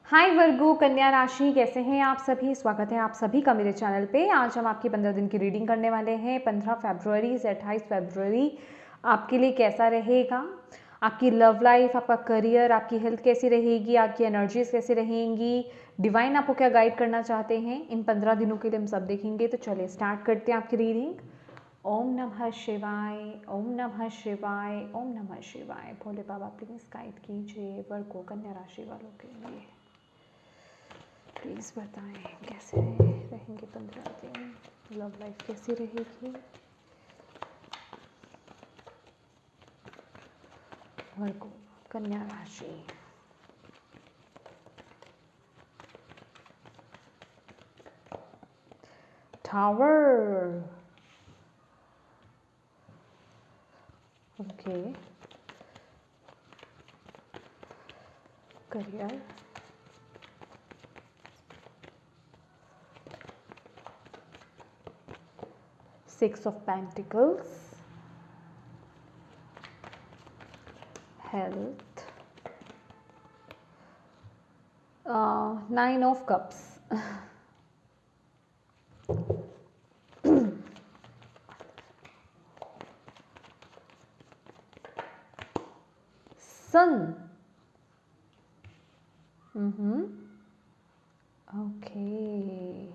हाय वर्गो कन्या राशि, कैसे हैं आप सभी। स्वागत है आप सभी का मेरे चैनल पे। आज हम आपकी 15 दिन की रीडिंग करने वाले हैं। 15 फरवरी से 28 फरवरी आपके लिए कैसा रहेगा। आपकी लव लाइफ, आपका करियर, आपकी हेल्थ कैसी रहेगी, आपकी एनर्जीज कैसी रहेंगी, डिवाइन आपको क्या गाइड करना चाहते हैं, इन 15 दिनों के लिए हम सब देखेंगे। तो चलिए स्टार्ट करते हैं आपकी रीडिंग। ओम नमः शिवाय, ओम नमः शिवाय, ओम नमः शिवाय। भोले बाबा प्लीज़ गाइड कीजिए वर्गो कन्या राशि वालों के लिए। प्लीज़ बताएं कैसे रहेंगे 15 दिन, लव लाइफ कैसी रहेगी। वर्गो कन्या राशि, tower, okay, career, six of pentacles, health, nine of cups, sun, okay,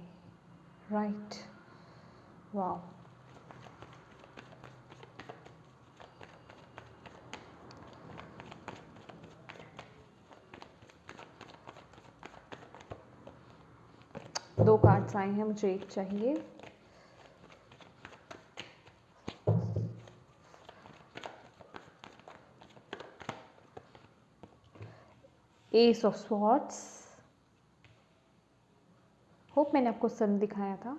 right, wow. दो कार्ड्स आए हैं, मुझे एक चाहिए। एस ऑफ स्वॉर्ड्स, होप मैंने आपको सन दिखाया था।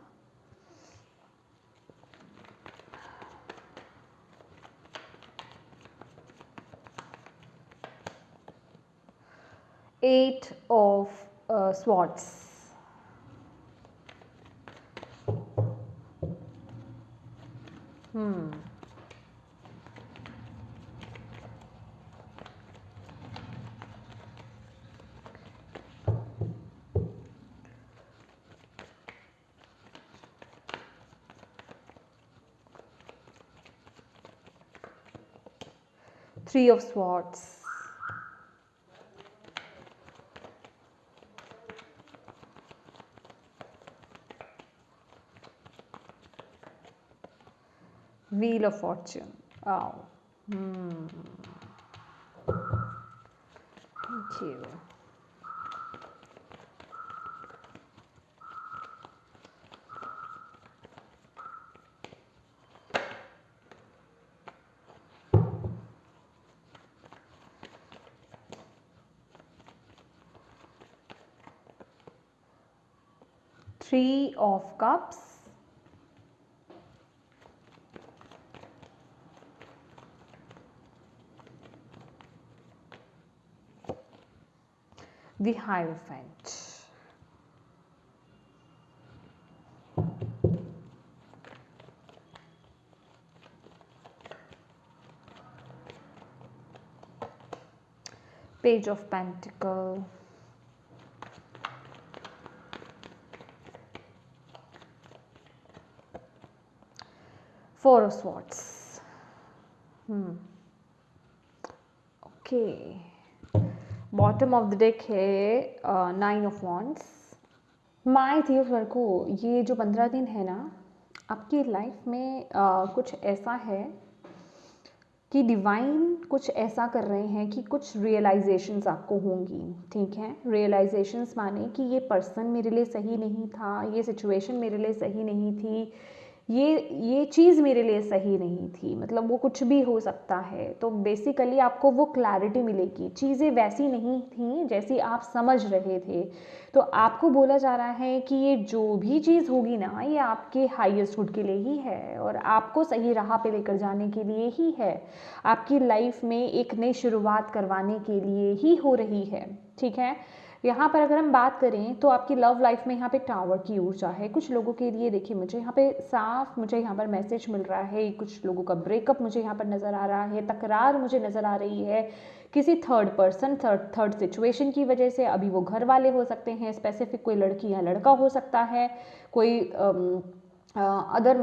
Eight of swords, three of swords, Wheel of Fortune. Oh. Thank you. Three of Cups, the Hierophant, Page of Pentacle, Four of Swords. Okay. Bottom of the deck है nine of wands. My dear Virgo, ये जो 15 दिन है ना, आपकी life में कुछ ऐसा है कि डिवाइन कुछ ऐसा कर रहे हैं कि कुछ रियलाइजेशंस आपको होंगी। ठीक है, रियलाइजेशंस माने कि ये पर्सन मेरे लिए सही नहीं था, ये सिचुएशन मेरे लिए सही नहीं थी, ये चीज़ मेरे लिए सही नहीं थी, मतलब वो कुछ भी हो सकता है। तो बेसिकली आपको वो क्लैरिटी मिलेगी, चीज़ें वैसी नहीं थी जैसी आप समझ रहे थे। तो आपको बोला जा रहा है कि ये जो भी चीज़ होगी ना, ये आपके हाईएस्ट गुड के लिए ही है और आपको सही राह पे लेकर जाने के लिए ही है, आपकी लाइफ में एक नई शुरुआत करवाने के लिए ही हो रही है। ठीक है, यहाँ पर अगर हम बात करें तो आपकी लव लाइफ में यहाँ पे टावर की ऊर्जा है कुछ लोगों के लिए। देखिए, मुझे यहाँ पे साफ यहाँ पर मैसेज मिल रहा है, कुछ लोगों का ब्रेकअप मुझे यहाँ पर नज़र आ रहा है, तकरार मुझे नज़र आ रही है किसी थर्ड पर्सन, थर्ड सिचुएशन की वजह से। अभी वो घर वाले हो सकते हैं, स्पेसिफिक कोई लड़की या लड़का हो सकता है, कोई अदर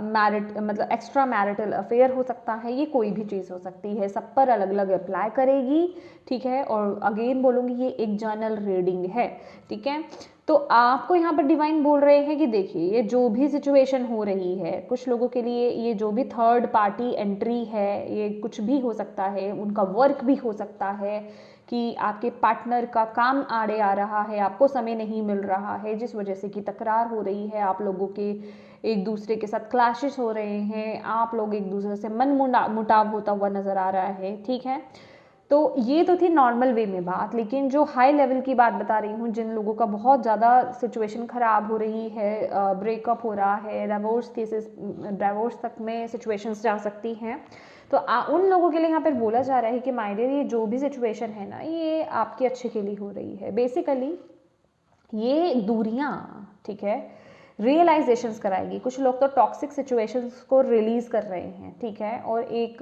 मैरिट मतलब एक्स्ट्रा मैरिटल अफेयर हो सकता है, ये कोई भी चीज़ हो सकती है, सब पर अलग अलग अप्लाई करेगी, ठीक है। और अगेन बोलूँगी ये एक जनरल रीडिंग है, ठीक है। तो आपको यहाँ पर डिवाइन बोल रहे हैं कि देखिए ये जो भी सिचुएशन हो रही है, कुछ लोगों के लिए ये जो भी थर्ड पार्टी एंट्री है, ये कुछ भी हो सकता है, उनका वर्क भी हो सकता है कि आपके पार्टनर का काम आड़े आ रहा है, आपको समय नहीं मिल रहा है, जिस वजह से कि तकरार हो रही है, आप लोगों के एक दूसरे के साथ क्लैशेस हो रहे हैं, आप लोग एक दूसरे से मन मुटाव होता हुआ नजर आ रहा है, ठीक है। तो ये तो थी नॉर्मल वे में बात, लेकिन जो हाई लेवल की बात बता रही हूँ, जिन लोगों का बहुत ज़्यादा सिचुएशन ख़राब हो रही है, ब्रेकअप हो रहा है, डिवोर्स केसेस, डिवोर्स तक में सिचुएशंस जा सकती हैं, तो उन लोगों के लिए यहाँ पर बोला जा रहा है कि माय डियर ये जो भी सिचुएशन है ना, ये आपके अच्छे के लिए हो रही है। बेसिकली ये दूरियाँ, ठीक है, रियलाइजेशंस कराएगी। कुछ लोग तो टॉक्सिक सिचुएशंस को रिलीज कर रहे हैं, ठीक है, और एक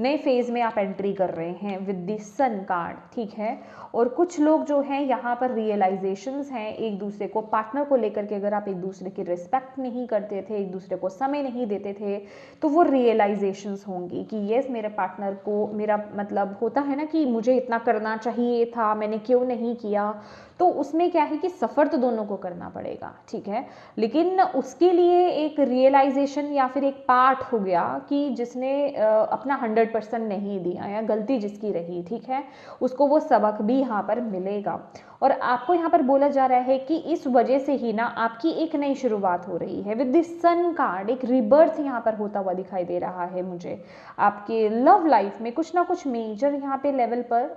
नए फेज में आप एंट्री कर रहे हैं विद द सन कार्ड, ठीक है। और कुछ लोग जो हैं यहाँ पर रियलाइजेशंस हैं एक दूसरे को, पार्टनर को लेकर के, अगर आप एक दूसरे की रिस्पेक्ट नहीं करते थे, एक दूसरे को समय नहीं देते थे, तो वो रियलाइजेशंस होंगी कि यस मेरे पार्टनर को, मेरा मतलब होता है ना कि मुझे इतना करना चाहिए था, मैंने क्यों नहीं किया। तो उसमें क्या है कि सफ़र तो दोनों को करना पड़ेगा, ठीक है, लेकिन उसके लिए एक रियलाइजेशन या फिर एक पार्ट हो गया कि जिसने अपना 100% नहीं दिया या गलती जिसकी रही, ठीक है, उसको वो सबक भी यहाँ पर मिलेगा। और आपको यहाँ पर बोला जा रहा है कि इस वजह से ही ना आपकी एक नई शुरुआत हो रही है विद दिस सन कार्ड। एक रिबर्थ यहाँ पर होता हुआ दिखाई दे रहा है मुझे। आपके लव लाइफ में कुछ ना कुछ मेजर यहाँ पे लेवल पर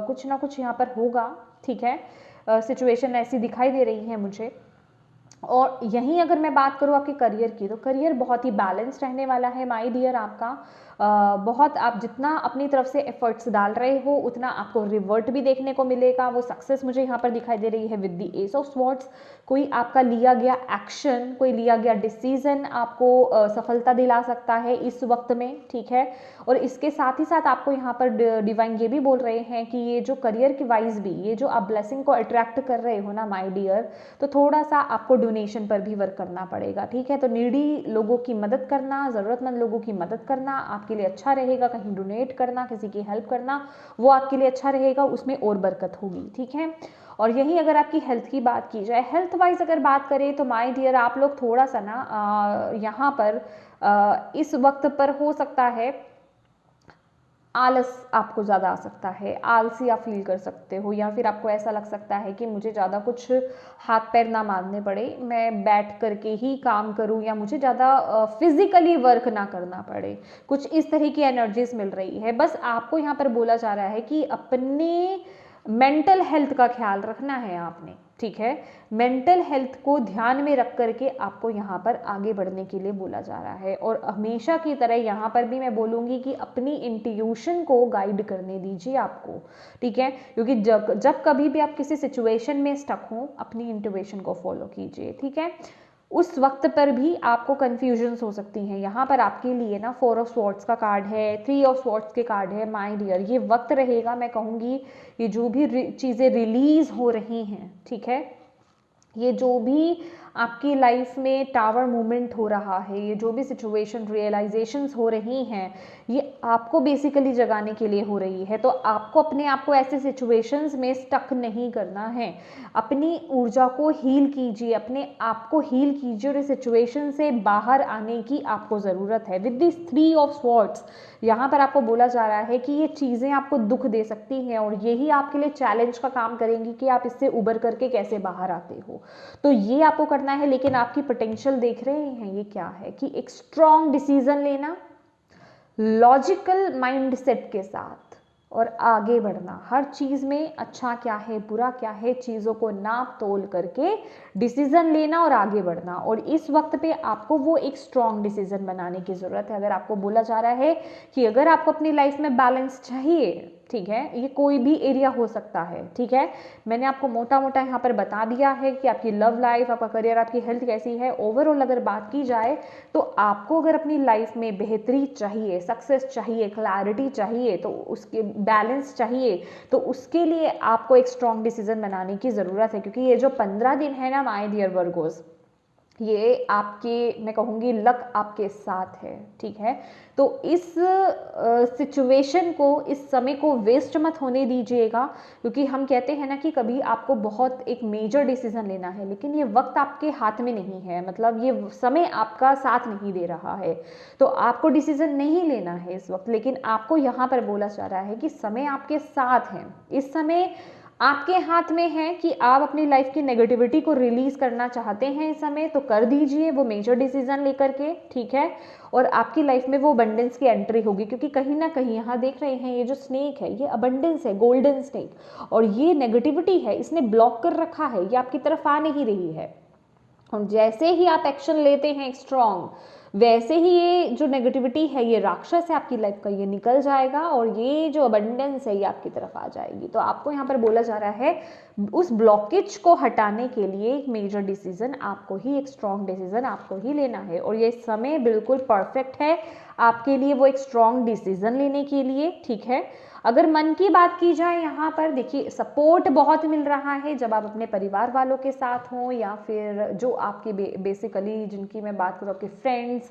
कुछ ना कुछ यहाँ पर होगा, ठीक है, सिचुएशन ऐसी दिखाई दे रही है मुझे। और यहीं अगर मैं बात करूँ आपके करियर की, तो करियर बहुत ही बैलेंस रहने वाला है माय डियर आपका। बहुत आप जितना अपनी तरफ से एफर्ट्स डाल रहे हो उतना आपको रिवर्ट भी देखने को मिलेगा। वो सक्सेस मुझे यहाँ पर दिखाई दे रही है with the S of swords. कोई आपका लिया गया एक्शन, कोई लिया गया डिसीजन आपको सफलता दिला सकता है इस वक्त में, ठीक है। और इसके साथ ही साथ आपको यहाँ पर डिवाइन ये भी बोल रहे हैं कि ये जो करियर की वाइज भी, ये जो आप ब्लेसिंग को अट्रैक्ट कर रहे हो ना माय डियर, तो थोड़ा सा आपको डोनेशन पर भी वर्क करना पड़ेगा, ठीक है। तो नीडी लोगों की मदद करना, ज़रूरतमंद लोगों की मदद करना आपके लिए अच्छा रहेगा। कहीं डोनेट करना, किसी की हेल्प करना, वो आपके लिए अच्छा रहेगा, उसमें और बरकत होगी, ठीक है। और यही अगर आपकी हेल्थ की बात की जाए, हेल्थ वाइज अगर बात करें तो माय डियर आप लोग थोड़ा सा ना यहाँ पर इस वक्त पर हो सकता है आलस आपको ज़्यादा आ सकता है, आलसी आप फील कर सकते हो, या फिर आपको ऐसा लग सकता है कि मुझे ज़्यादा कुछ हाथ पैर ना मारने पड़े, मैं बैठ करके ही काम करूं, या मुझे ज़्यादा फिजिकली वर्क ना करना पड़े। कुछ इस तरह की एनर्जीज मिल रही है। बस आपको यहाँ पर बोला जा रहा है कि अपने मेंटल हेल्थ का ख्याल रखना है आपने, ठीक है। मेंटल हेल्थ को ध्यान में रख करके आपको यहाँ पर आगे बढ़ने के लिए बोला जा रहा है। और हमेशा की तरह यहाँ पर भी मैं बोलूँगी कि अपनी इंट्यूशन को गाइड करने दीजिए आपको, ठीक है, क्योंकि जब कभी भी आप किसी सिचुएशन में स्टक हो, अपनी इंट्यूशन को फॉलो कीजिए, ठीक है। उस वक्त पर भी आपको कन्फ्यूजन्स हो सकती हैं। यहाँ पर आपके लिए ना 4 ऑफ स्वॉर्ड्स का कार्ड है, 3 ऑफ स्वॉर्ड्स के कार्ड है माय डियर। ये वक्त रहेगा, मैं कहूँगी ये जो भी चीज़ें रिलीज हो रही हैं, ठीक है, ये जो भी आपकी लाइफ में टावर मूवमेंट हो रहा है, ये जो भी सिचुएशन रियलाइजेशंस हो रही हैं, ये आपको बेसिकली जगाने के लिए हो रही है। तो आपको अपने आप को ऐसे सिचुएशंस में स्टक नहीं करना है। अपनी ऊर्जा को हील कीजिए, अपने आप को हील कीजिए, और इस सिचुएशन से बाहर आने की आपको ज़रूरत है। विद दिस 3 ऑफ स्वॉर्ड्स यहाँ पर आपको बोला जा रहा है कि ये चीज़ें आपको दुख दे सकती हैं, और यही आपके लिए चैलेंज का काम करेंगी कि आप इससे उबर करके कैसे बाहर आते हो। तो ये आपको करना है, लेकिन आपकी पोटेंशियल देख रहे हैं ये क्या है कि एक स्ट्रॉन्ग डिसीजन लेना, लॉजिकल माइंडसेट के साथ, और आगे बढ़ना। हर चीज़ में अच्छा क्या है, बुरा क्या है, चीज़ों को नाप तोल करके डिसीजन लेना और आगे बढ़ना। और इस वक्त पे आपको वो एक स्ट्रॉन्ग डिसीजन बनाने की ज़रूरत है। अगर आपको बोला जा रहा है कि अगर आपको अपनी लाइफ में बैलेंस चाहिए, ठीक है, ये कोई भी एरिया हो सकता है, ठीक है। मैंने आपको मोटा मोटा यहाँ पर बता दिया है कि आपकी लव लाइफ, आपका करियर, आपकी हेल्थ कैसी है। ओवरऑल अगर बात की जाए तो आपको अगर अपनी लाइफ में बेहतरी चाहिए, सक्सेस चाहिए, क्लैरिटी चाहिए, तो उसके बैलेंस चाहिए, तो उसके लिए आपको एक स्ट्रॉन्ग डिसीजन बनाने की ज़रूरत है। क्योंकि ये जो 15 दिन है ना माय डियर वर्गोस, ये आपके, मैं कहूँगी लक आपके साथ है, ठीक है। तो इस सिचुएशन को, इस समय को वेस्ट मत होने दीजिएगा। क्योंकि हम कहते हैं ना कि कभी आपको बहुत एक मेजर डिसीजन लेना है, लेकिन ये वक्त आपके हाथ में नहीं है, मतलब ये समय आपका साथ नहीं दे रहा है, तो आपको डिसीजन नहीं लेना है इस वक्त। लेकिन आपको यहाँ पर बोला जा रहा है कि समय आपके साथ है, इस समय आपके हाथ में है कि आप अपनी लाइफ की नेगेटिविटी को रिलीज करना चाहते हैं इस समय, तो कर दीजिए वो मेजर डिसीजन लेकर के, ठीक है। और आपकी लाइफ में वो अबंडेंस की एंट्री होगी। क्योंकि कहीं ना कहीं यहाँ देख रहे हैं ये जो स्नेक है, ये अबंडेंस है, गोल्डन स्नेक, और ये नेगेटिविटी है, इसने ब्लॉक कर रखा है, ये आपकी तरफ आ नहीं रही है। और जैसे ही आप एक्शन लेते हैं स्ट्रॉन्ग, वैसे ही ये जो नेगेटिविटी है, ये राक्षस है आपकी लाइफ का, ये निकल जाएगा और ये जो अबंडेंस है ये आपकी तरफ आ जाएगी। तो आपको यहाँ पर बोला जा रहा है उस ब्लॉकेज को हटाने के लिए एक मेजर डिसीजन आपको ही, एक स्ट्रॉन्ग डिसीजन आपको ही लेना है। और ये समय बिल्कुल परफेक्ट है आपके लिए वो एक स्ट्रॉन्ग डिसीजन लेने के लिए, ठीक है। अगर मन की बात की जाए यहाँ पर, देखिए सपोर्ट बहुत मिल रहा है जब आप अपने परिवार वालों के साथ हों, या फिर जो आपके बेसिकली जिनकी मैं बात करूँ, आपके फ्रेंड्स,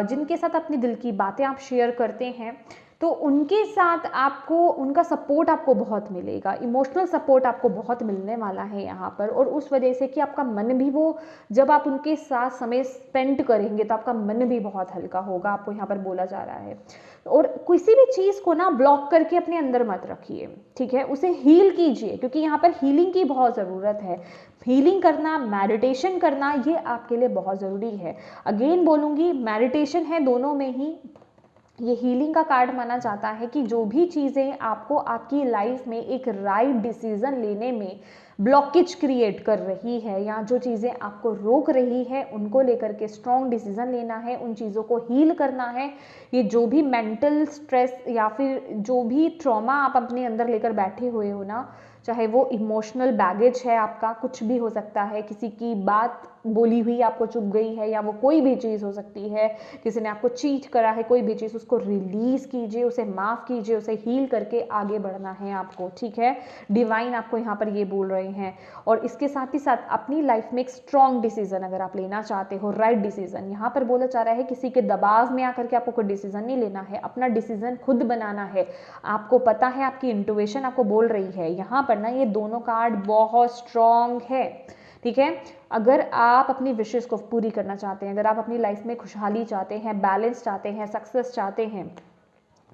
जिनके साथ अपनी दिल की बातें आप शेयर करते हैं, तो उनके साथ आपको, उनका सपोर्ट आपको बहुत मिलेगा, इमोशनल सपोर्ट आपको बहुत मिलने वाला है यहाँ पर। और उस वजह से कि आपका मन भी, वो जब आप उनके साथ समय स्पेंड करेंगे तो आपका मन भी बहुत हल्का होगा, आपको यहाँ पर बोला जा रहा है। और किसी भी चीज़ को ना ब्लॉक करके अपने अंदर मत रखिए, ठीक है, उसे हील कीजिए, क्योंकि यहाँ पर हीलिंग की बहुत ज़रूरत है। हीलिंग करना, मेडिटेशन करना, ये आपके लिए बहुत ज़रूरी है। अगेन बोलूँगी, मेडिटेशन है दोनों में ही, ये हीलिंग का कार्ड माना जाता है कि जो भी चीज़ें आपको आपकी लाइफ में एक राइट डिसीजन लेने में ब्लॉकेज क्रिएट कर रही है, या जो चीज़ें आपको रोक रही है, उनको लेकर के स्ट्रॉन्ग डिसीजन लेना है, उन चीज़ों को हील करना है। ये जो भी मेंटल स्ट्रेस या फिर जो भी ट्रॉमा आप अपने अंदर लेकर बैठे हुए हो ना, चाहे वो इमोशनल बैगेज है आपका, कुछ भी हो सकता है, किसी की बात बोली हुई आपको चुभ गई है, या वो कोई भी चीज़ हो सकती है, किसी ने आपको चीट करा है, कोई भी चीज़, उसको रिलीज़ कीजिए, उसे माफ़ कीजिए, उसे हील करके आगे बढ़ना है आपको, ठीक है। डिवाइन आपको यहाँ पर ये बोल रहे हैं। और इसके साथ ही साथ अपनी लाइफ में एक स्ट्रॉन्ग डिसीजन अगर आप लेना चाहते हो, राइट डिसीजन, यहाँ पर बोला जा रहा है किसी के दबाव में आकर के आपको कोई डिसीजन नहीं लेना है, अपना डिसीजन खुद बनाना है। आपको पता है, आपकी इंट्यूशन आपको बोल रही है। यहाँ पर ना ये दोनों कार्ड बहुत स्ट्रॉन्ग है, ठीक है। अगर आप अपनी विशेस को पूरी करना चाहते हैं, अगर आप अपनी लाइफ में खुशहाली चाहते हैं, बैलेंस चाहते हैं, सक्सेस चाहते हैं,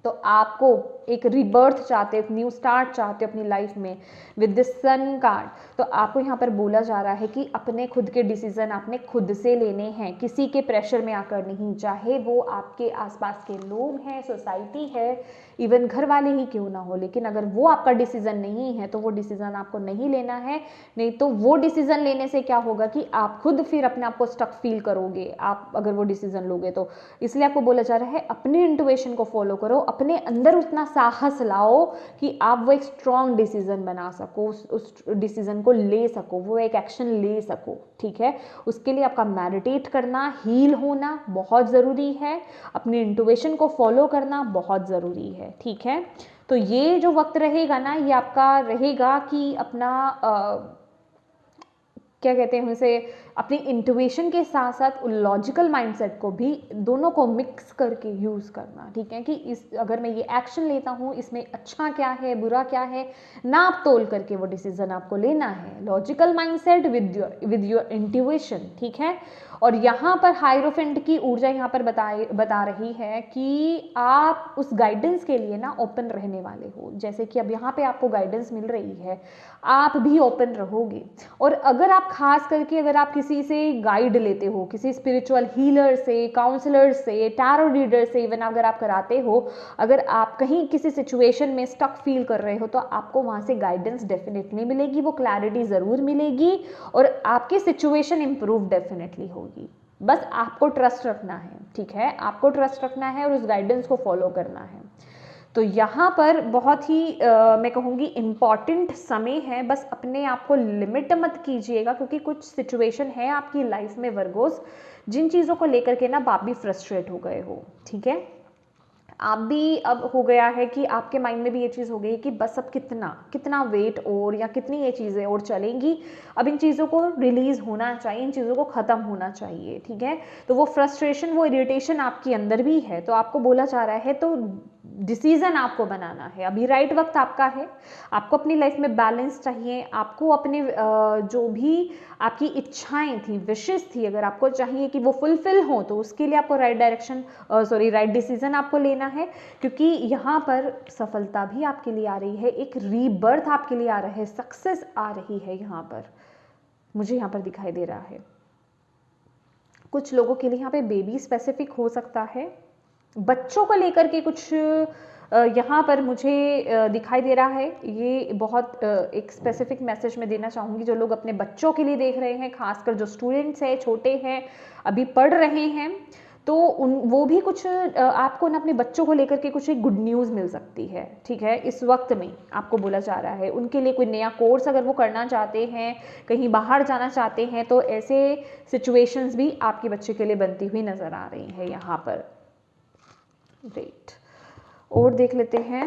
तो आपको एक रीबर्थ चाहते हो, एक न्यू स्टार्ट चाहते हो अपनी लाइफ में विद दिस सन कार्ड, तो आपको यहाँ पर बोला जा रहा है कि अपने खुद के डिसीजन आपने खुद से लेने हैं, किसी के प्रेशर में आकर नहीं, चाहे वो आपके आसपास के लोग हैं, सोसाइटी है, इवन घर वाले ही क्यों ना हो। लेकिन अगर वो आपका डिसीजन नहीं है तो वो डिसीजन आपको नहीं लेना है। नहीं तो वो डिसीजन लेने से क्या होगा कि आप खुद फिर अपने आप को स्टक फील करोगे, आप अगर वो डिसीजन लोगे तो। इसलिए आपको बोला जा रहा है अपने इंट्यूशन को फॉलो करो, अपने अंदर उतना साहस लाओ कि आप वो एक स्ट्रॉन्ग डिसीजन बना सको, उस डिसीजन को ले सको, वो एक एक्शन ले सको, ठीक है। उसके लिए आपका मेडिटेट करना, हील होना बहुत ज़रूरी है, अपनी इंट्यूशन को फॉलो करना बहुत ज़रूरी है, ठीक है। तो ये जो वक्त रहेगा ना, ये आपका रहेगा कि अपना क्या कहते हैं उसे, अपनी इंट्यूशन के साथ साथ लॉजिकल माइंडसेट को भी, दोनों को मिक्स करके यूज़ करना, ठीक है। कि इस, अगर मैं ये एक्शन लेता हूँ, इसमें अच्छा क्या है, बुरा क्या है, नाप तोल करके वो डिसीजन आपको लेना है। Logical mindset with your intuition, ठीक है। और यहाँ पर हायरोफेंट की ऊर्जा यहाँ पर बता रही है कि आप उस गाइडेंस के लिए ना ओपन रहने वाले हो। जैसे कि अब यहाँ पे आपको गाइडेंस मिल रही है, आप भी ओपन रहोगे। और अगर आप खास करके, अगर आप किसी से गाइड लेते हो, किसी स्पिरिचुअल हीलर से, काउंसलर से, टैरो रीडर से इवन अगर आप कराते हो, अगर आप कहीं किसी सिचुएशन में स्टक फील कर रहे हो, तो आपको वहाँ से गाइडेंस डेफिनेटली मिलेगी, वो क्लैरिटी ज़रूर मिलेगी, और आपकी सिचुएशन इंप्रूव डेफिनेटली होगी। बस आपको ट्रस्ट रखना है, ठीक है, आपको ट्रस्ट रखना है और उस गाइडेंस को फॉलो करना है। तो यहाँ पर बहुत ही मैं कहूँगी इम्पॉर्टेंट समय है, बस अपने आप को लिमिट मत कीजिएगा, क्योंकि कुछ सिचुएशन है आपकी लाइफ में वर्गोस, जिन चीज़ों को लेकर के ना आप भी फ्रस्ट्रेट हो गए हो, ठीक है। आप भी अब हो गया है कि आपके माइंड में भी ये चीज़ हो गई है कि बस अब कितना कितना वेट और या कितनी ये चीज़ें और चलेंगी, अब इन चीज़ों को रिलीज़ होना चाहिए, इन चीज़ों को ख़त्म होना चाहिए, ठीक है। तो वो फ्रस्ट्रेशन, वो इरिटेशन आपके अंदर भी है, तो आपको बोला जा रहा है, तो डिसीज़न आपको बनाना है, अभी राइट वक्त आपका है। आपको अपनी लाइफ में बैलेंस चाहिए, आपको अपने जो भी आपकी इच्छाएं थी, विशेस थी, अगर आपको चाहिए कि वो फुलफिल हो, तो उसके लिए आपको राइट डायरेक्शन राइट डिसीजन आपको लेना है, क्योंकि यहाँ पर सफलता भी आपके लिए आ रही है, एक रीबर्थ आपके लिए आ रहा है, सक्सेस आ रही है, यहाँ पर मुझे यहाँ पर दिखाई दे रहा है। कुछ लोगों के लिए यहाँ पे बेबी स्पेसिफिक हो सकता है, बच्चों को लेकर के कुछ यहाँ पर मुझे दिखाई दे रहा है। ये बहुत एक स्पेसिफिक मैसेज मैं देना चाहूँगी, जो लोग अपने बच्चों के लिए देख रहे हैं, खासकर जो स्टूडेंट्स हैं, छोटे हैं, अभी पढ़ रहे हैं, तो वो भी कुछ आपको ना अपने बच्चों को लेकर के कुछ एक गुड न्यूज़ मिल सकती है, ठीक है। इस वक्त में आपको बोला जा रहा है, उनके लिए कोई नया कोर्स अगर वो करना चाहते हैं, कहीं बाहर जाना चाहते हैं, तो ऐसे सिचुएशंस भी आपके बच्चे के लिए बनती हुई नज़र आ रही है यहाँ पर। ग्रेट, और देख लेते हैं।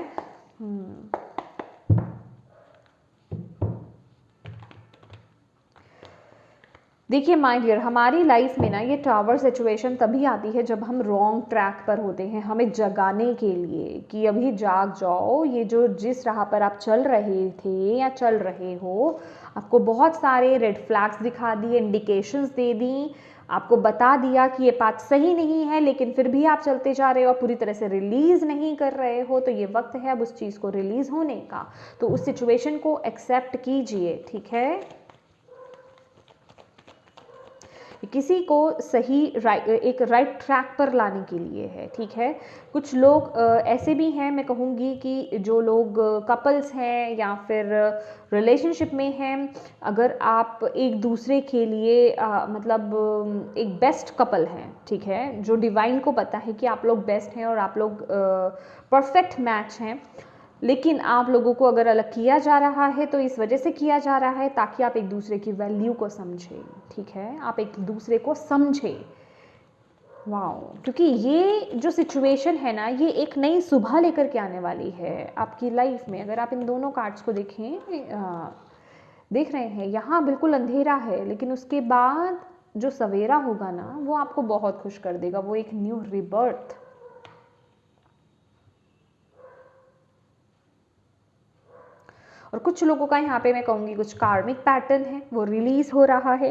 देखिए माय डियर, हमारी लाइफ में ना ये टावर सिचुएशन तभी आती है जब हम रॉन्ग ट्रैक पर होते हैं, हमें जगाने के लिए कि अभी जाग जाओ, ये जो जिस राह पर आप चल रहे थे या चल रहे हो, आपको बहुत सारे रेड फ्लैग्स दिखा दिए, इंडिकेशंस दे दी, आपको बता दिया कि ये पाथ सही नहीं है, लेकिन फिर भी आप चलते जा रहे हो, पूरी तरह से रिलीज़ नहीं कर रहे हो, तो ये वक्त है अब उस चीज़ को रिलीज़ होने का। तो उस सिचुएशन को एक्सेप्ट कीजिए, ठीक है। किसी को सही एक राइट ट्रैक पर लाने के लिए है, ठीक है। कुछ लोग ऐसे भी हैं, मैं कहूँगी कि जो लोग कपल्स हैं या फिर रिलेशनशिप में हैं, अगर आप एक दूसरे के लिए मतलब एक बेस्ट कपल हैं, ठीक है, जो डिवाइन को पता है कि आप लोग बेस्ट हैं और आप लोग परफेक्ट मैच हैं, लेकिन आप लोगों को अगर अलग किया जा रहा है तो इस वजह से किया जा रहा है ताकि आप एक दूसरे की वैल्यू को समझें, ठीक है, आप एक दूसरे को समझें। वाओ, क्योंकि ये जो सिचुएशन है ना, ये एक नई सुबह लेकर के आने वाली है आपकी लाइफ में। अगर आप इन दोनों कार्ड्स को देखें, देख रहे हैं, यहाँ बिल्कुल अंधेरा है, लेकिन उसके बाद जो सवेरा होगा ना, वो आपको बहुत खुश कर देगा, वो एक न्यू रिबर्थ। और कुछ लोगों का यहाँ पे मैं कहूँगी कुछ कार्मिक पैटर्न है, वो रिलीज हो रहा है,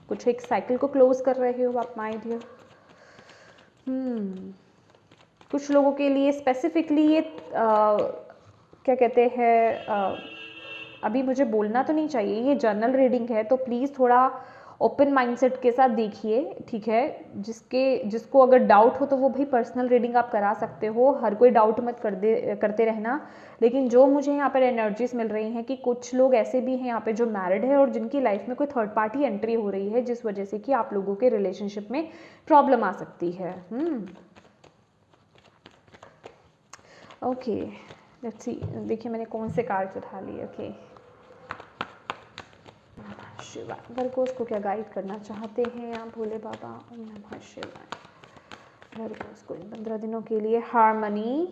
कुछ एक साइकिल को क्लोज कर रहे हो आप माय डियर। कुछ लोगों के लिए स्पेसिफिकली ये क्या कहते हैं, अभी मुझे बोलना तो नहीं चाहिए, ये जर्नल रीडिंग है, तो प्लीज़ थोड़ा ओपन माइंडसेट के साथ देखिए, ठीक है। जिसको अगर डाउट हो तो वो भी पर्सनल रीडिंग आप करा सकते हो, हर कोई डाउट मत करते रहना। लेकिन जो मुझे यहाँ पर एनर्जीज मिल रही हैं कि कुछ लोग ऐसे भी हैं यहाँ पे जो मैरिड है और जिनकी लाइफ में कोई थर्ड पार्टी एंट्री हो रही है, जिस वजह से कि आप लोगों के रिलेशनशिप में प्रॉब्लम आ सकती है। ओके, लेट्स सी, देखिए मैंने कौन से कार्ड्स उठा लिए। ओके, शिवाय, वर्गोस को क्या गाइड करना चाहते हैं आप भोले बाबा? नमः शिवाय। वर्गोस को इन 15 दिनों के लिए हार्मनी।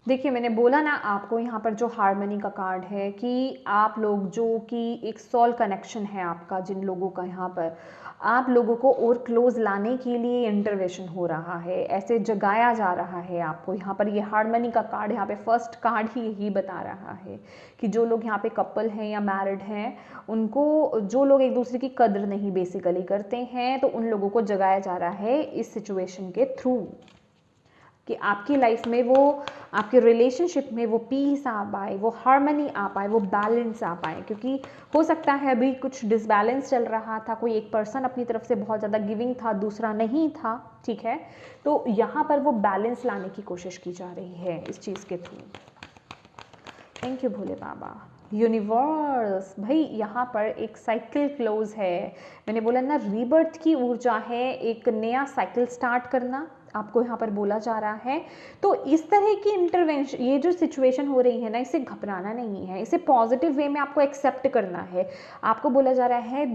देखिए मैंने बोला ना आपको, यहाँ पर जो हार्मनी का कार्ड है कि आप लोग जो कि एक सोल कनेक्शन है आपका, जिन लोगों का यहाँ पर आप लोगों को और क्लोज लाने के लिए इंटरवेंशन हो रहा है, ऐसे जगाया जा रहा है आपको। यहाँ पर ये हार्मनी का कार्ड, यहाँ पे फर्स्ट कार्ड ही यही बता रहा है कि जो लोग यहाँ पे कपल हैं या मैरिड हैं, उनको, जो लोग एक दूसरे की कद्र नहीं बेसिकली करते हैं, तो उन लोगों को जगाया जा रहा है इस सिचुएशन के थ्रू कि आपकी लाइफ में वो, आपके रिलेशनशिप में वो पीस आ पाए, वो हार्मनी आ पाए, वो बैलेंस आ पाए। क्योंकि हो सकता है अभी कुछ डिसबैलेंस चल रहा था, कोई एक पर्सन अपनी तरफ से बहुत ज़्यादा गिविंग था, दूसरा नहीं था, ठीक है। तो यहाँ पर वो बैलेंस लाने की कोशिश की जा रही है इस चीज़ के through. Thank you Bhole Baba. Universe, भाई यहाँ पर एक साइकिल क्लोज है, मैंने बोला ना, रीबर्थ की ऊर्जा है, एक नया साइकिल स्टार्ट करना आपको यहाँ पर बोला जा रहा है। तो इस तरह की इंटरवेंशन, ये जो सिचुएशन हो रही है ना, इससे घबराना नहीं है, इसे पॉजिटिव वे में आपको एक्सेप्ट करना है। आपको बोला जा रहा है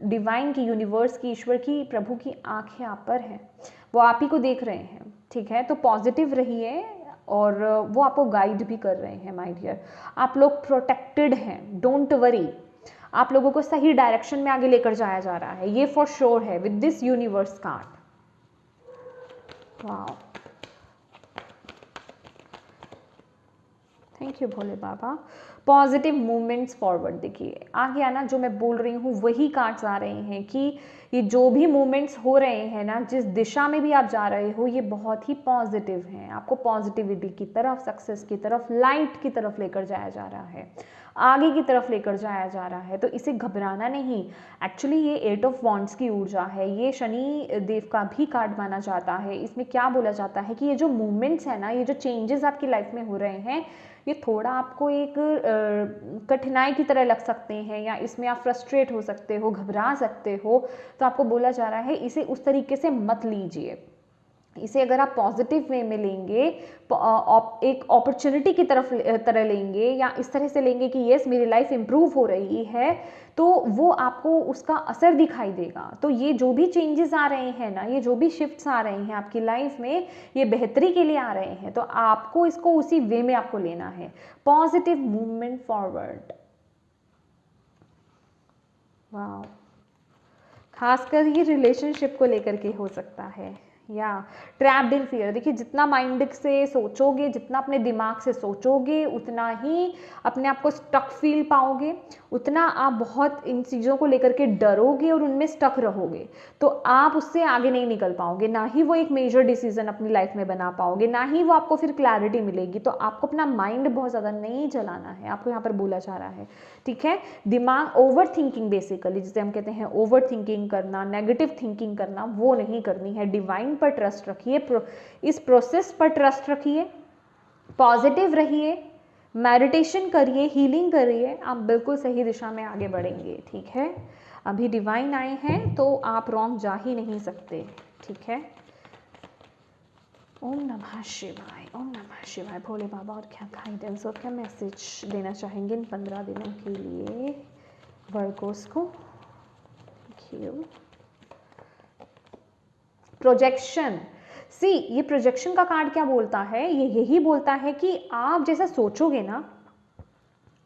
डिवाइन की, यूनिवर्स की, ईश्वर की, प्रभु की आंखें आप पर हैं, वो आप ही को देख रहे हैं, ठीक है। तो पॉजिटिव रहिए और वो आपको गाइड भी कर रहे हैं माय डियर। आप लोग प्रोटेक्टेड हैं, डोंट वरी। आप लोगों को सही डायरेक्शन में आगे लेकर जाया जा रहा है, ये फॉर श्योर है with this universe card. Wow, thank you Bhole Baba. Positive movements forward, देखिए आगे आना, जो मैं बोल रही हूँ वही कार्ड्स आ रहे हैं कि ये जो भी मूवमेंट्स हो रहे हैं ना, जिस दिशा में भी आप जा रहे हो, ये बहुत ही पॉजिटिव हैं। आपको पॉजिटिविटी की तरफ, सक्सेस की तरफ, लाइट की तरफ लेकर जाया जा रहा है, आगे की तरफ लेकर जाया जा रहा है। तो इसे घबराना नहीं। एक्चुअली ये 8 ऑफ वॉन्ड्स की ऊर्जा है, ये शनि देव का भी कार्ड माना जाता है। इसमें क्या बोला जाता है कि ये जो मूवमेंट्स है ना, ये जो चेंजेस आपकी लाइफ में हो रहे हैं, ये थोड़ा आपको एक कठिनाई की तरह लग सकते हैं, या इसमें आप फ्रस्ट्रेट हो सकते हो, घबरा सकते हो। तो आपको बोला जा रहा है इसे उस तरीके से मत लीजिए। इसे अगर आप पॉजिटिव वे में लेंगे, एक अपॉर्चुनिटी की तरह लेंगे, या इस तरह से लेंगे कि यस मेरी लाइफ इंप्रूव हो रही है, तो वो आपको उसका असर दिखाई देगा। तो ये जो भी चेंजेस आ रहे हैं ना, ये जो भी शिफ्ट्स आ रहे हैं आपकी लाइफ में, ये बेहतरी के लिए आ रहे हैं। तो आपको इसको उसी वे में आपको लेना है, पॉजिटिव मूवमेंट फॉरवर्ड। वाह, खासकर ये रिलेशनशिप को लेकर के हो सकता है, या ट्रैप्ड इन फियर। देखिए जितना माइंड से सोचोगे, जितना अपने दिमाग से सोचोगे, उतना ही अपने आप को स्टक फील पाओगे, उतना आप बहुत इन चीज़ों को लेकर के डरोगे और उनमें स्टक रहोगे। तो आप उससे आगे नहीं निकल पाओगे, ना ही वो एक मेजर डिसीजन अपनी लाइफ में बना पाओगे, ना ही वो आपको फिर क्लैरिटी मिलेगी। तो आपको अपना माइंड बहुत ज़्यादा नहीं चलाना है, आपको यहाँ पर बोला जा रहा है, ठीक है। दिमाग, ओवर थिंकिंग बेसिकली जिसे हम कहते हैं ओवर थिंकिंग करना, नेगेटिव थिंकिंग करना, वो नहीं करनी है। डिवाइन पर ट्रस्ट रखिए, इस प्रोसेस पर ट्रस्ट रखिए, पॉजिटिव रहिए, मेडिटेशन करिए, हीलिंग करिए, आप बिल्कुल सही दिशा में आगे बढ़ेंगे, ठीक है। अभी डिवाइन आए हैं तो आप रॉन्ग जा ही नहीं सकते, ठीक है। ओम नमः शिवाय, ओम नमः शिवाय। भोले बाबा और क्या गाइडेंस और क्या मैसेज देना चाहेंगे इन 15 दिनों के लिए वर्गोस को? Thank you. प्रोजेक्शन, सी ये प्रोजेक्शन का कार्ड क्या बोलता है, ये यही बोलता है कि आप जैसा सोचोगे ना,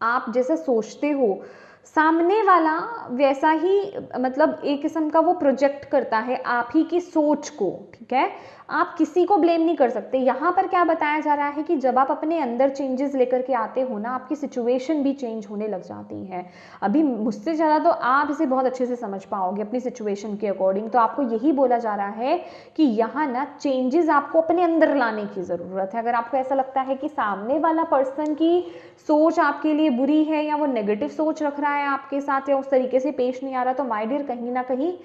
आप जैसा सोचते हो, सामने वाला वैसा ही, मतलब एक किस्म का वो प्रोजेक्ट करता है आप ही की सोच को, ठीक है। आप किसी को ब्लेम नहीं कर सकते। यहाँ पर क्या बताया जा रहा है कि जब आप अपने अंदर चेंजेस लेकर के आते हो ना, आपकी सिचुएशन भी चेंज होने लग जाती है। अभी मुझसे ज़्यादा तो आप इसे बहुत अच्छे से समझ पाओगे अपनी सिचुएशन के अकॉर्डिंग। तो आपको यही बोला जा रहा है कि यहाँ ना चेंजेस आपको अपने अंदर लाने की ज़रूरत है। अगर आपको ऐसा लगता है कि सामने वाला पर्सन की सोच आपके लिए बुरी है, या वो नेगेटिव सोच रख रहा है आपके साथ, या उस तरीके से पेश नहीं आ रहा, तो माय डियर कहीं ना कहीं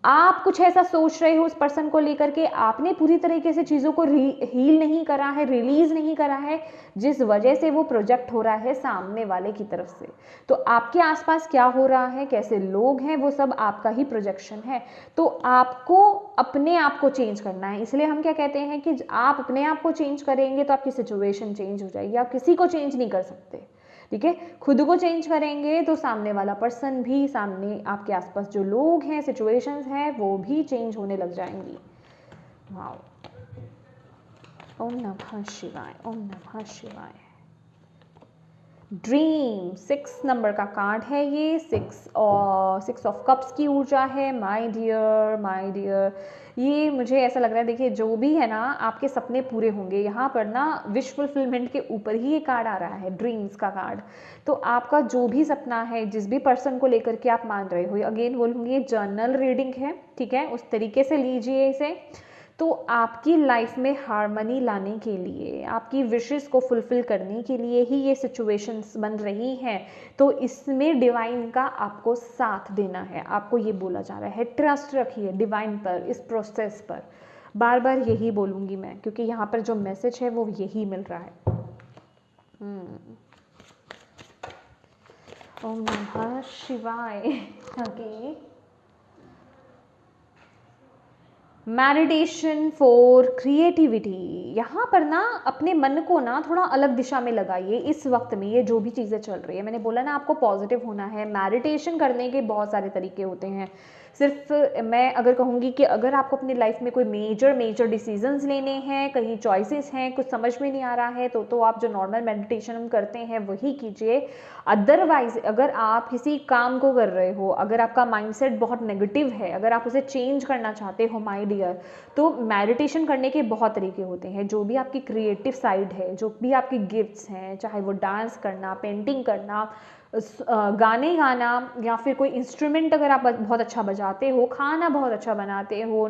आप कुछ ऐसा सोच रहे हो उस पर्सन को लेकर के, आपने पूरी तरीके से चीज़ों को हील नहीं करा है, रिलीज नहीं करा है, जिस वजह से वो प्रोजेक्ट हो रहा है सामने वाले की तरफ से। तो आपके आसपास क्या हो रहा है, कैसे लोग हैं, वो सब आपका ही प्रोजेक्शन है। तो आपको अपने आप को चेंज करना है। इसलिए हम क्या कहते हैं कि आप अपने आप को चेंज करेंगे तो आपकी सिचुएशन चेंज हो जाएगी। आप किसी को चेंज नहीं कर सकते, ठीक है। खुद को चेंज करेंगे तो सामने वाला पर्सन भी, सामने आपके आसपास जो लोग हैं, सिचुएशंस हैं, वो भी चेंज होने लग जाएंगी। वाओ, ओम नमः शिवाय, ओम नमः शिवाय। ड्रीम 6 नंबर का कार्ड है ये, 6 ऑफ कप्स की ऊर्जा है। माय डियर, माय डियर, ये मुझे ऐसा लग रहा है, देखिए जो भी है ना, आपके सपने पूरे होंगे। यहाँ पर ना विश फुलफिलमेंट के ऊपर ही ये कार्ड आ रहा है, ड्रीम्स का कार्ड। तो आपका जो भी सपना है, जिस भी पर्सन को लेकर के आप मान रहे हो, अगेन बोलूँगी ये जर्नल रीडिंग है, ठीक है, उस तरीके से लीजिए इसे। तो आपकी लाइफ में हार्मनी लाने के लिए, आपकी विशेस को फुलफिल करने के लिए ही ये सिचुएशंस बन रही हैं। तो इसमें डिवाइन का आपको साथ देना है। आपको ये बोला जा रहा है ट्रस्ट रखिए डिवाइन पर, इस प्रोसेस पर। बार बार यही बोलूँगी मैं, क्योंकि यहाँ पर जो मैसेज है वो यही मिल रहा है। ओम नमः शिवाय। Okay, meditation for creativity. यहाँ पर ना अपने मन को ना थोड़ा अलग दिशा में लगाइए इस वक्त में, ये जो भी चीज़ें चल रही है। मैंने बोला ना आपको पॉजिटिव होना है। मेडिटेशन करने के बहुत सारे तरीके होते हैं। सिर्फ मैं अगर कहूँगी कि अगर आपको अपनी लाइफ में कोई मेजर डिसीजंस लेने हैं, कहीं चॉइसेस हैं, कुछ समझ में नहीं आ रहा है, तो आप जो नॉर्मल मेडिटेशन करते हैं वही कीजिए। अदरवाइज अगर आप किसी काम को कर रहे हो, अगर आपका माइंडसेट बहुत नेगेटिव है, अगर आप उसे चेंज करना चाहते हो माय डियर, तो मेडिटेशन करने के बहुत तरीके होते हैं। जो भी आपकी क्रिएटिव साइड है, जो भी आपकी गिफ्ट्स हैं, चाहे वो डांस करना, पेंटिंग करना, गाने गाना, या फिर कोई इंस्ट्रूमेंट अगर आप बहुत अच्छा बजाते हो, खाना बहुत अच्छा बनाते हो,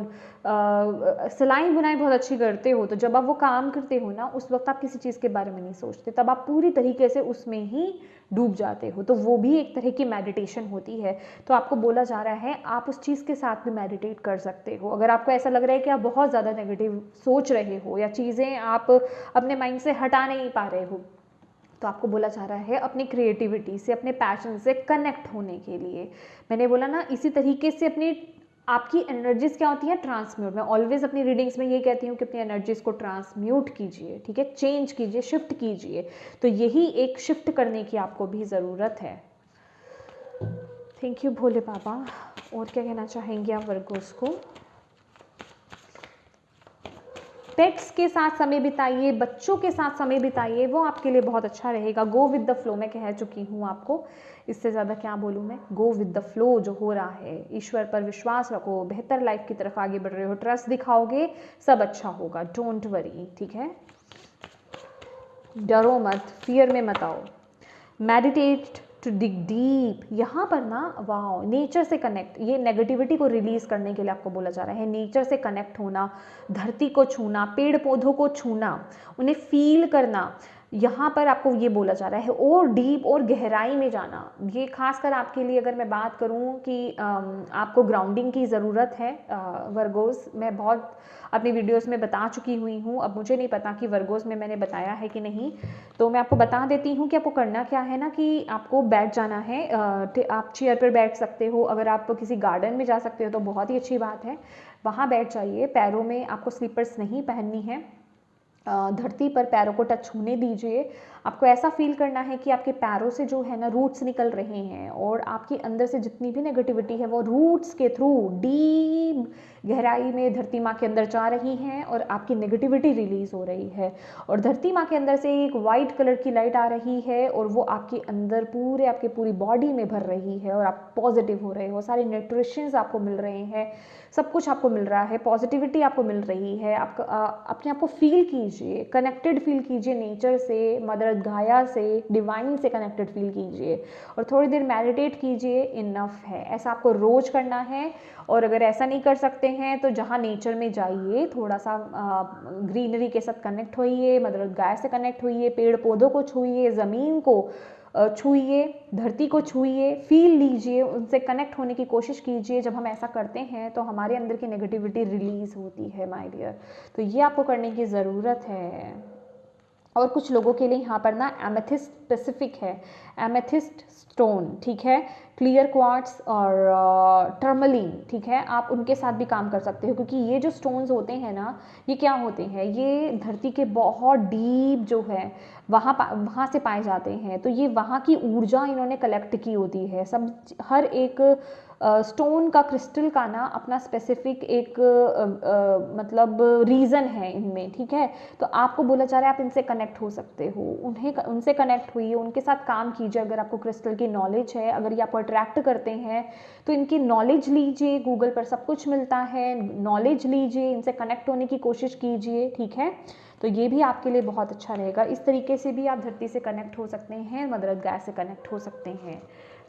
सिलाई बुनाई बहुत अच्छी करते हो, तो जब आप वो काम करते हो ना, उस वक्त आप किसी चीज़ के बारे में नहीं सोचते, तब आप पूरी तरीके से उसमें ही डूब जाते हो। तो वो भी एक तरह की मेडिटेशन होती है। तो आपको बोला जा रहा है आप उस चीज़ के साथ भी मेडिटेट कर सकते हो। अगर आपको ऐसा लग रहा है कि आप बहुत ज़्यादा नेगेटिव सोच रहे हो या चीज़ें आप अपने माइंड से हटा नहीं पा रहे हो, तो आपको बोला जा रहा है अपनी क्रिएटिविटी से, अपने पैशन से कनेक्ट होने के लिए। मैंने बोला ना इसी तरीके से अपनी आपकी एनर्जीज क्या होती है, ट्रांसम्यूट। मैं ऑलवेज अपनी रीडिंग्स में ये कहती हूँ कि अपनी एनर्जीज को ट्रांसम्यूट कीजिए, ठीक है, चेंज कीजिए, शिफ्ट कीजिए। तो यही एक शिफ्ट करने की आपको भी ज़रूरत है। थैंक यू भोले बाबा। और क्या कहना चाहेंगे आप वर्गोस को? पेट्स के साथ समय बिताइए, बच्चों के साथ समय बिताइए, वो आपके लिए बहुत अच्छा रहेगा। गो विद द फ्लो, मैं कह चुकी हूँ आपको, इससे ज़्यादा क्या बोलूँ मैं। गो विद द फ्लो जो हो रहा है, ईश्वर पर विश्वास रखो, बेहतर लाइफ की तरफ आगे बढ़ रहे हो, ट्रस्ट दिखाओगे, सब अच्छा होगा, डोंट वरी, ठीक है। डरो मत, फियर में मत आओ। Meditate to dig deep. यहाँ पर ना वाओ, नेचर से कनेक्ट, ये नेगेटिविटी को रिलीज करने के लिए आपको बोला जा रहा है। नेचर से कनेक्ट होना, धरती को छूना, पेड़ पौधों को छूना, उन्हें फील करना, यहाँ पर आपको ये बोला जा रहा है। और डीप और गहराई में जाना, ये खासकर आपके लिए अगर मैं बात करूँ कि आपको ग्राउंडिंग की ज़रूरत है वर्गोस। मैं बहुत अपनी वीडियोस में बता चुकी हुई हूँ, अब मुझे नहीं पता कि वर्गोस में मैंने बताया है कि नहीं, तो मैं आपको बता देती हूँ कि आपको करना क्या है ना, कि आपको बैठ जाना है। आप चेयर पर बैठ सकते हो, अगर आप किसी गार्डन में जा सकते हो तो बहुत ही अच्छी बात है, वहाँ बैठ जाइए। पैरों में आपको स्लीपर्स नहीं पहननी है, धरती पर पैरों को टच होने दीजिए। आपको ऐसा फील करना है कि आपके पैरों से जो है ना रूट्स निकल रहे हैं, और आपके अंदर से जितनी भी नेगेटिविटी है वो रूट्स के थ्रू डीप गहराई में धरती माँ के अंदर जा रही हैं, और आपकी नेगेटिविटी रिलीज हो रही है। और धरती माँ के अंदर से एक वाइट कलर की लाइट आ रही है, और वो आपके अंदर पूरे आपके पूरी बॉडी में भर रही है, और आप पॉजिटिव हो रहे हो, सारे न्यूट्रिशंस आपको मिल रहे हैं, सब कुछ आपको मिल रहा है, पॉजिटिविटी आपको मिल रही है। आपका अपने आप को फील कीजिए, कनेक्टेड फील कीजिए नेचर से, मदर गाया से, डिवाइन से कनेक्टेड फील कीजिए, और थोड़ी देर मेडिटेट कीजिए, इनफ है। ऐसा आपको रोज करना है। और अगर ऐसा नहीं कर सकते हैं तो जहाँ नेचर में जाइए, थोड़ा सा ग्रीनरी के साथ कनेक्ट होइए, मदर गाय से कनेक्ट होइए, पेड़ पौधों को छूइए, ज़मीन को छूइए, धरती को छूइए, फील लीजिए, उनसे कनेक्ट होने की कोशिश कीजिए। जब हम ऐसा करते हैं तो हमारे अंदर की नेगेटिविटी रिलीज होती है माय डियर। तो ये आपको करने की ज़रूरत है। और कुछ लोगों के लिए यहाँ पर ना एमेथिस्ट स्पेसिफिक है, एमेथिस्ट स्टोन, ठीक है, क्लियर क्वार्ट्स और टर्मलिन, ठीक है, आप उनके साथ भी काम कर सकते हो, क्योंकि ये जो स्टोन्स होते हैं ना, ये क्या होते हैं, ये धरती के बहुत डीप जो है वहाँ से पाए जाते हैं। तो ये वहाँ की ऊर्जा इन्होंने कलेक्ट की होती है। सब हर एक स्टोन का, क्रिस्टल का ना अपना स्पेसिफिक एक मतलब रीज़न है इनमें, ठीक है। तो आपको बोला जा रहा है आप इनसे कनेक्ट हो सकते हो, उनसे कनेक्ट हुई, उनके साथ काम कीजिए। अगर आपको क्रिस्टल की नॉलेज है, अगर ये आपको अट्रैक्ट करते हैं, तो इनकी नॉलेज लीजिए, गूगल पर सब कुछ मिलता है, नॉलेज लीजिए, इनसे कनेक्ट होने की कोशिश कीजिए, ठीक है। तो ये भी आपके लिए बहुत अच्छा रहेगा। इस तरीके से भी आप धरती से कनेक्ट हो सकते हैं, मदर गाय से कनेक्ट हो सकते हैं।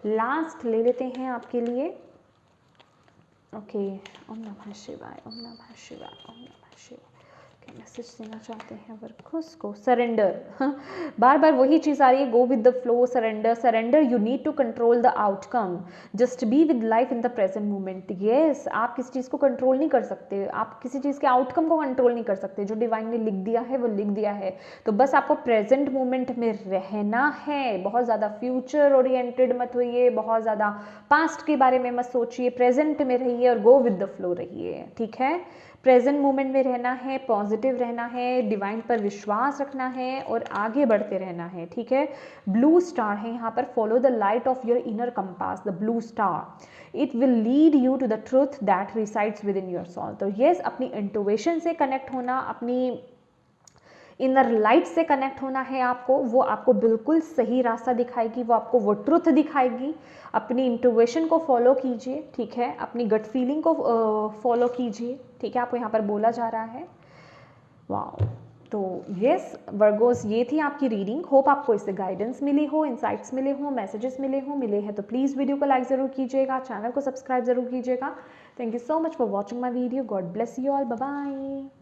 लास्ट ले लेते हैं आपके लिए। ओके, ओम नमः शिवाय, ओम नमः शिवाय, ओम नमः शिवाय। क्या मैसेज देना चाहते हैं वर्गोस को? सरेंडर, बार बार वही चीज़ आ रही है, go with the flow, surrender, surrender, you need to control the outcome, just be with life in the present moment. Yes, आप किसी चीज़ को कंट्रोल नहीं कर सकते, आप किसी चीज़ के आउटकम को कंट्रोल नहीं कर सकते। जो डिवाइन ने लिख दिया है वो लिख दिया है, तो बस आपको प्रेजेंट मोमेंट में रहना है। बहुत ज़्यादा फ्यूचर ओरिएंटेड मत होइए, बहुत ज़्यादा पास्ट के बारे में मत सोचिए, प्रेजेंट में रहिए और गो विद द फ्लो रहिए, ठीक है। प्रेजेंट मोमेंट में रहना है, पॉजिटिव रहना है, डिवाइन पर विश्वास रखना है और आगे बढ़ते रहना है, ठीक है। ब्लू स्टार है यहाँ पर, follow the light of your inner compass, the blue star, it will lead you to the truth that resides within your soul. तो यस, अपनी इंट्यूशन से कनेक्ट होना, अपनी इनर लाइट से कनेक्ट होना है आपको, वो आपको बिल्कुल सही रास्ता दिखाएगी, वो आपको वो ट्रुथ दिखाएगी। अपनी इंट्यूशन को फॉलो कीजिए, ठीक है, अपनी गट फीलिंग को फॉलो कीजिए, ठीक है, आपको यहाँ पर बोला जा रहा है। वाओ, तो यस वर्गोस, ये थी आपकी रीडिंग। होप आपको इससे गाइडेंस मिली हो, इंसाइट्स मिले हो, मैसेजेस मिले हैं तो प्लीज़ वीडियो को लाइक ज़रूर कीजिएगा, चैनल को सब्सक्राइब ज़रूर कीजिएगा। Thank you so much for watching my video. God bless you all, bye bye.